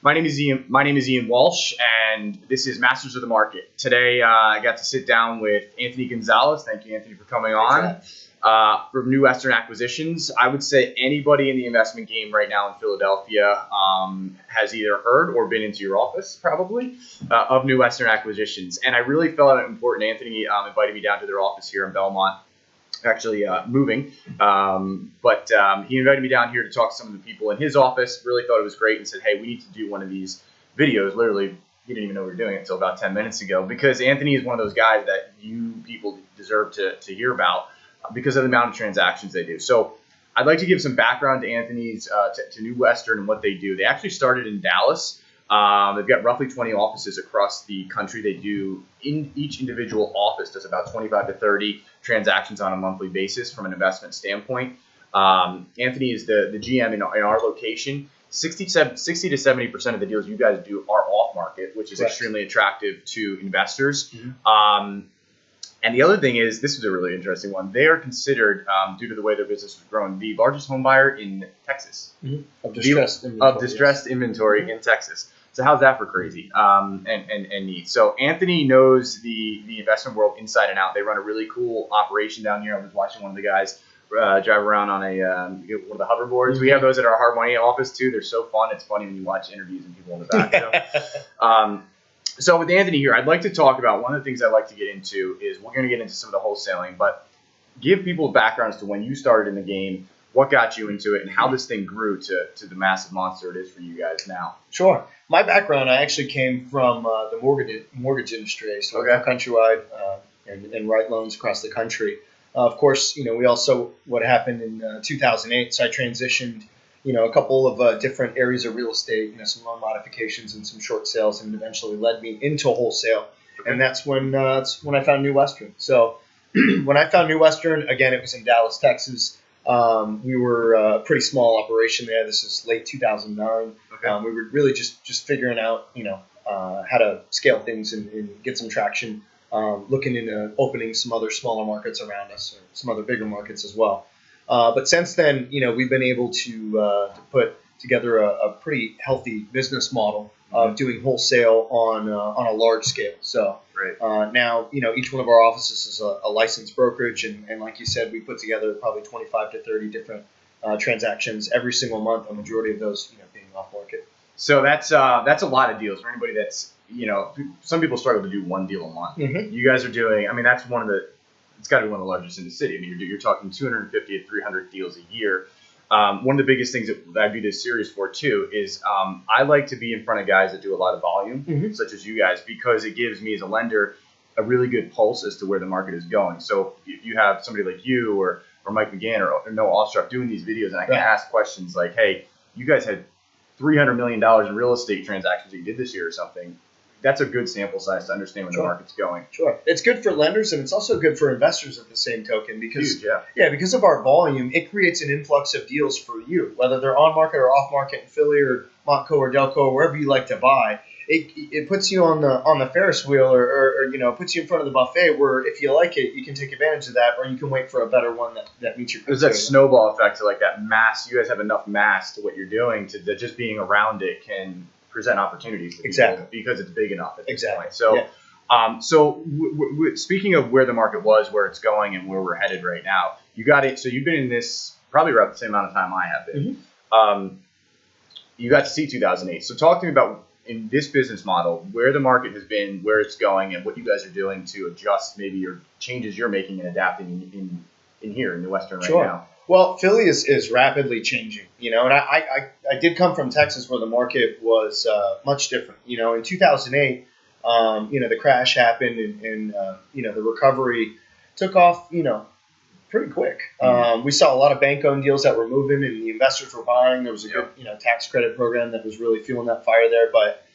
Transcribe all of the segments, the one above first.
My name is Ian. My name is Ian Walsh, and this is Masters of the Market. Today, I got to sit down with Anthony Gonzales. Thank you, Anthony, for coming on. From New Western Acquisitions, I would say anybody in the investment game right now in Philadelphia has either heard or been into your office, probably, of New Western Acquisitions. And I really felt it important. Anthony invited me down to their office here in Belmont. Actually moving, but he invited me down here to talk to some of the people in his office. Really thought it was great and said, hey, we need to do one of these videos. Literally, he didn't even know we were doing it until about 10 minutes ago, because Anthony is one of those guys that you people deserve to hear about because of the amount of transactions they do. So I'd like to give some background to Anthony's, to New Western and what they do. They actually started in Dallas. They've got roughly 20 offices across the country. They do, in each individual office does about 25 to 30 transactions on a monthly basis from an investment standpoint. Anthony is the GM in our location. 60 to 70% of the deals you guys do are off market, which is extremely attractive to investors. Mm-hmm. And the other thing is, this is a really interesting one. They are considered, due to the way their business is growing, the largest home buyer in Texas. Mm-hmm. Of distressed inventory in Texas. So how's that for crazy and neat? So Anthony knows the investment world inside and out. They run a really cool operation down here. I was watching one of the guys drive around on one of the hoverboards. Mm-hmm. We have those at our hard money office too. They're so fun. It's funny when you watch interviews and people in the back. So with Anthony here, I'd like to talk about one of the things I'd like to get into is we're going to get into some of the wholesaling, but give people a background as to when you started in the game, what got you into it, and how this thing grew to the massive monster it is for you guys now. Sure. My background, I actually came from the mortgage industry, so countrywide and write loans across the country. Of course, we also, what happened in 2008, so I transitioned, a couple of different areas of real estate, some loan modifications and some short sales, and eventually led me into wholesale. And that's when I found New Western. So when I found New Western, again, it was in Dallas, Texas. We were a pretty small operation there. This is late 2009. Okay. We were really just figuring out, how to scale things and get some traction, looking into opening some other smaller markets around us, or some other bigger markets as well. But since then, we've been able to put together a pretty healthy business model of doing wholesale on a large scale. So now, each one of our offices is a licensed brokerage, and like you said, we put together probably 25 to 30 different transactions every single month. A majority of those, being off market. So that's a lot of deals for anybody that's, some people struggle to do one deal a month. Mm-hmm. You guys are doing, that's it's got to be one of the largest in the city. You're talking 250 to 300 deals a year. One of the biggest things that I do this series for too is I like to be in front of guys that do a lot of volume, mm-hmm. such as you guys, because it gives me as a lender a really good pulse as to where the market is going. So if you have somebody like you or Mike McGann or Noah Ostrup doing these videos, and I can ask questions like, hey, you guys had $300 million in real estate transactions that you did this year or something. That's a good sample size to understand where the market's going. Sure. It's good for lenders, and it's also good for investors at the same token, because because of our volume, it creates an influx of deals for you, whether they're on market or off market in Philly or Montco or Delco or wherever you like to buy. It puts you on the Ferris wheel or puts you in front of the buffet where if you like it, you can take advantage of that, or you can wait for a better one that meets your criteria. There's that snowball effect to like that mass. You guys have enough mass to what you're doing that just being around it can present opportunities to people because it's big enough at this point. So, speaking of where the market was, where it's going, and where we're headed right now, you got it. So you've been in this probably about the same amount of time I have been. Mm-hmm. You got to see 2008. So talk to me about, in this business model, where the market has been, where it's going, and what you guys are doing to adjust maybe your changes you're making and adapting in here in New Western right now. Well, Philly is rapidly changing, and I did come from Texas where the market was much different. In 2008, the crash happened and the recovery took off, pretty quick. We saw a lot of bank-owned deals that were moving and the investors were buying. There was a good, tax credit program that was really fueling that fire there. But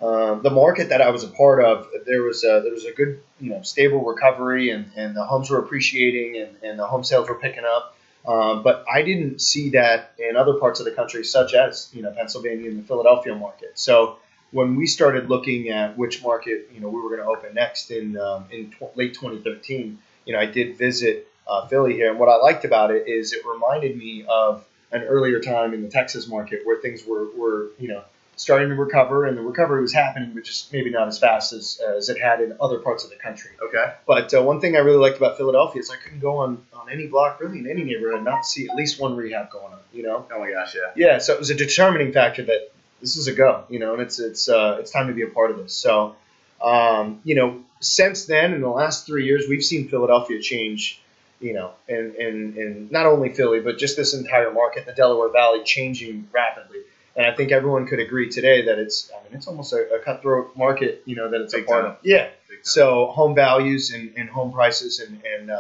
the market that I was a part of, there was a good, stable recovery, and the homes were appreciating and the home sales were picking up. But I didn't see that in other parts of the country, such as, Pennsylvania and the Philadelphia market. So when we started looking at which market, we were going to open next in late 2013, I did visit Philly here. And what I liked about it is it reminded me of an earlier time in the Texas market where things were starting to recover, and the recovery was happening, but just maybe not as fast as it had in other parts of the country. Okay. But one thing I really liked about Philadelphia is I couldn't go on any block, really in any neighborhood, and not see at least one rehab going on. Oh my gosh, yeah. Yeah, so it was a determining factor that this is a go, and it's time to be a part of this. So, since then, in the last 3 years, we've seen Philadelphia change, and not only Philly, but just this entire market, the Delaware Valley, changing rapidly. And I think everyone could agree today that it's almost a cutthroat market, that it's Big a part time. of. Yeah. Big time. So home values and home prices and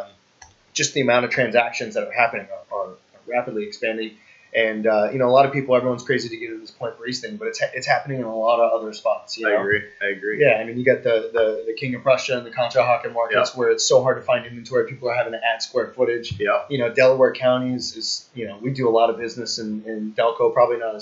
just the amount of transactions that are happening are rapidly expanding. And a lot of people, everyone's crazy to get to this Point Breeze thing, but it's happening in a lot of other spots. I agree. Yeah, I mean, you got the King of Prussia and the Conshohocken markets where it's so hard to find inventory. People are having to add square footage. Yeah. Delaware County is we do a lot of business in Delco, probably not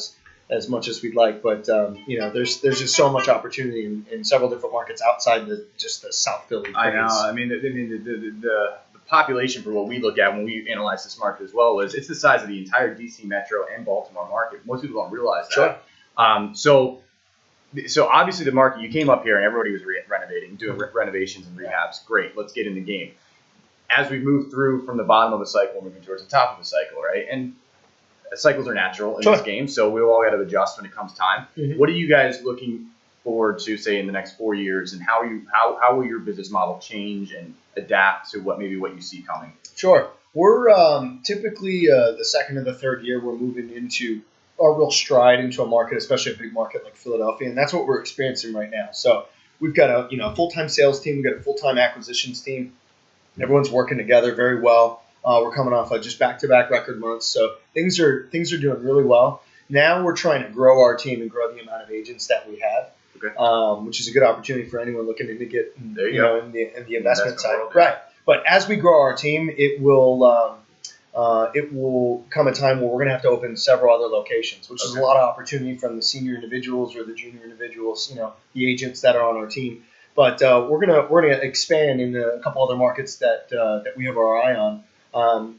as much as we'd like, but there's just so much opportunity in several different markets outside just the South Philly. I know. I mean, the population for what we look at when we analyze this market as well is it's the size of the entire DC Metro and Baltimore market. Most people don't realize that. Sure. So obviously the market, you came up here and everybody was renovating, doing renovations and rehabs. Great, let's get in the game. As we move through from the bottom of a cycle, moving towards the top of a cycle, right? And cycles are natural in this game, so we all got to adjust when it comes time. Mm-hmm. What are you guys looking forward to, say, in the next 4 years, and how will your business model change and adapt to what you see coming? Sure. We're typically the second or the third year we're moving into our real stride into a market, especially a big market like Philadelphia, and that's what we're experiencing right now. So we've got a full-time sales team, we've got a full-time acquisitions team. Everyone's working together very well. We're coming off of just back-to-back record months, so things are doing really well. Now we're trying to grow our team and grow the amount of agents that we have. Okay. Which is a good opportunity for anyone looking to get in the investment side. World, right. But as we grow our team, it will come a time where we're going to have to open several other locations, which is a lot of opportunity from the senior individuals or the junior individuals, the agents that are on our team. But we're gonna expand in a couple other markets that we have our eye on.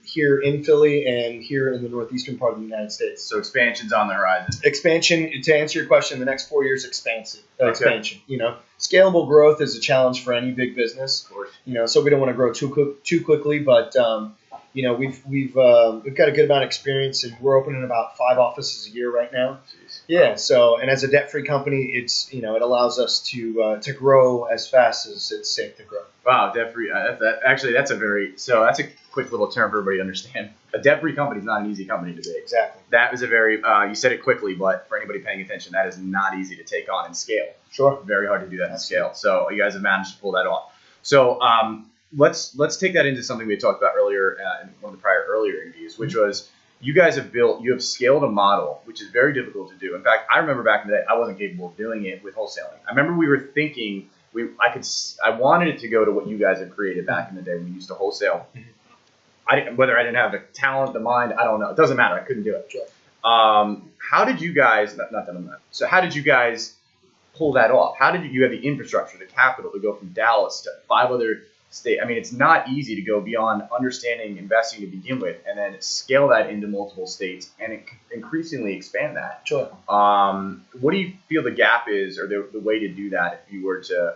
Here in Philly and here in the northeastern part of the United States. So expansion's on the horizon. Expansion, to answer your question, the next 4 years expansion. Scalable growth is a challenge for any big business. Of course. So we don't want to grow too quickly, but we've got a good amount of experience, and we're opening about 5 offices a year right now. Jeez. Yeah. So, and as a debt-free company, it's it allows us to grow as fast as it's safe to grow. Wow, debt-free. That's a quick little term for everybody to understand. A debt-free company is not an easy company to be. Exactly. That was a very, you said it quickly, but for anybody paying attention, that is not easy to take on and scale. Sure. Very hard to do that in scale. So you guys have managed to pull that off. So let's take that into something we had talked about earlier in one of the earlier interviews, which was you guys you have scaled a model, which is very difficult to do. In fact, I remember back in the day, I wasn't capable of doing it with wholesaling. I remember we were thinking, I wanted it to go to what you guys have created back in the day when we used to wholesale. Whether I didn't have the talent, the mind, I don't know. It doesn't matter. I couldn't do it. Sure. How did you guys, so how did you guys pull that off? How did you have the infrastructure, the capital to go from Dallas to 5 other states? I mean, it's not easy to go beyond understanding investing to begin with and then scale that into multiple states and increasingly expand that. Sure. What do you feel the gap is, or the way to do that if you were to,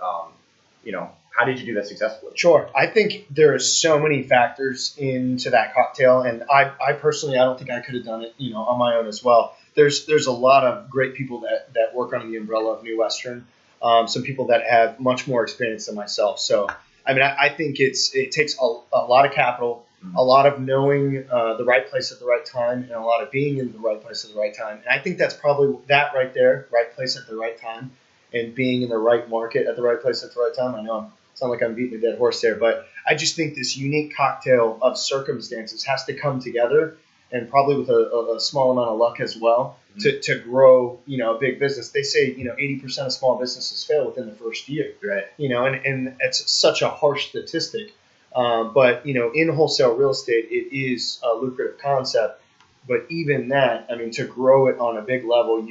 how did you do that successfully? Sure. I think there are so many factors into that cocktail, and I personally, I don't think I could have done it, on my own as well. There's a lot of great people that work under the umbrella of New Western. Some people that have much more experience than myself. So, I mean, I think it takes a lot of capital, a lot of knowing the right place at the right time, and a lot of being in the right place at the right time. And I think that's probably that right there, right place at the right time, and being in the right market at the right place at the right time. I know I sound like I'm beating a dead horse there, but I just think this unique cocktail of circumstances has to come together, and probably with a small amount of luck as well, to grow, a big business. They say, 80% of small businesses fail within the first year. Right. And it's such a harsh statistic. But, in wholesale real estate, it is a lucrative concept. But even that, I mean, to grow it on a big level,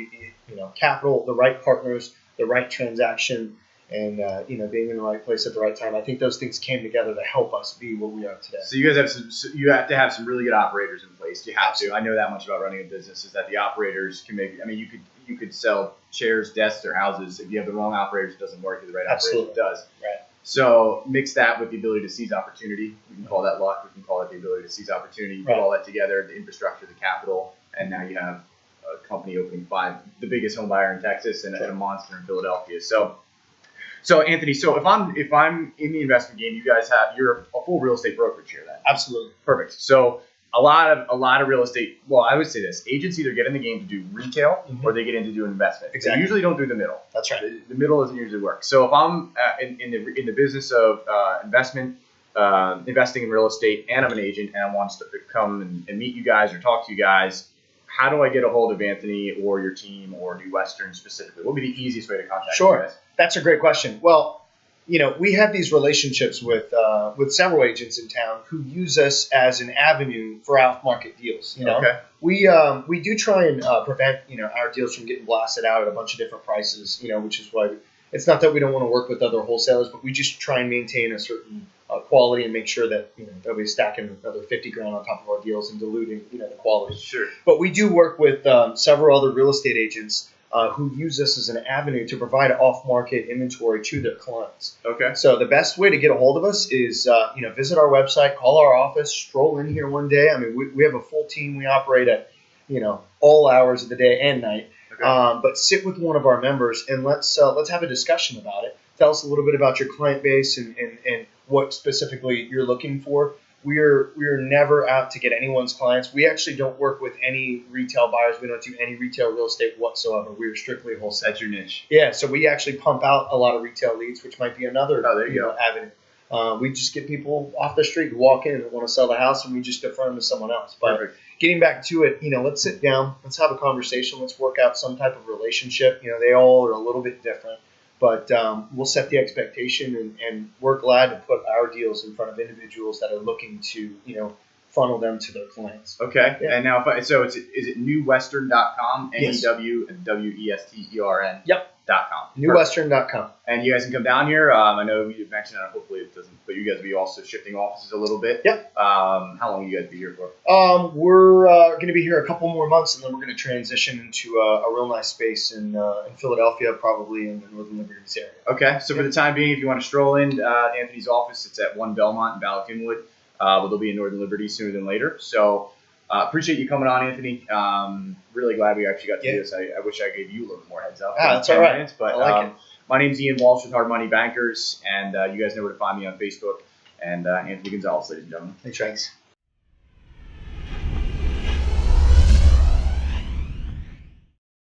capital, the right partners, the right transaction, and being in the right place at the right time. I think those things came together to help us be where we are today. So you guys have you have to have some really good operators in place replaced. You have to. I know that much about running a business is that the operators can make. I mean, you could sell chairs, desks, or houses. If you have the wrong operators, it doesn't work. If the right operator, it does. Right. So mix that with the ability to seize opportunity. We can call that luck. We can call it the ability to seize opportunity. You put all that together, the infrastructure, the capital, and now you have a company opening the biggest home buyer in Texas and a monster in Philadelphia. So Anthony, if I'm in the investment game, you're a full real estate brokerage here then. Absolutely. Perfect. So a lot of real estate. Well, I would say this: agents either get in the game to do retail or they get into doing investment. Exactly. They usually don't do the middle. That's right. The middle doesn't usually work. So if I'm in the business of investing in real estate, and I'm an agent and I want to come and meet you guys or talk to you guys, how do I get a hold of Anthony or your team or New Western specifically? What would be the easiest way to contact you guys? That's a great question. Well, we have these relationships with several agents in town who use us as an avenue for off-market deals. Okay. We do try and prevent our deals from getting blasted out at a bunch of different prices. Which is why it's not that we don't want to work with other wholesalers, but we just try and maintain a certain quality and make sure that nobody's stacking another $50,000 on top of our deals and diluting the quality. Sure. But we do work with several other real estate agents who use this as an avenue to provide off-market inventory to their clients. Okay. So the best way to get a hold of us is visit our website, call our office, stroll in here one day. I mean, we have a full team. We operate at all hours of the day and night. Okay. But sit with one of our members and let's have a discussion about it. Tell us a little bit about your client base and what specifically you're looking for. We're never out to get anyone's clients. We actually don't work with any retail buyers. We don't do any retail real estate whatsoever. We're strictly wholesale. That's your niche. Yeah, so we actually pump out a lot of retail leads, which might be another avenue. We just get people off the street who walk in and want to sell the house, and we just defer them to someone else. But Perfect. Getting back to it, let's sit down, let's have a conversation, let's work out some type of relationship. They all are a little bit different. But we'll set the expectation, and we're glad to put our deals in front of individuals that are looking to, funnel them to their clients. Okay. Yeah. And now, is it newwestern.com? Yes. NEWWESTERN. Yep. .com. Newwestern.com. And you guys can come down here. I know you mentioned that. Hopefully it doesn't. But you guys will be also shifting offices a little bit. Yep. How long will you guys be here for? We're going to be here a couple more months, and then we're going to transition into a real nice space in Philadelphia, probably in the Northern Liberties area. Okay. So for the time being, if you want to stroll in Anthony's office, it's at 1 Belmont in Bala Cynwyd. But they'll be in Northern Liberties sooner than later. So appreciate you coming on, Anthony. Really glad we actually got to do this. I wish I gave you a little bit more heads up. That's all right. Minutes, but I like it. My name's Ian Walsh with Hard Money Bankers, and you guys know where to find me on Facebook. And Anthony Gonzales, ladies and gentlemen. Thanks.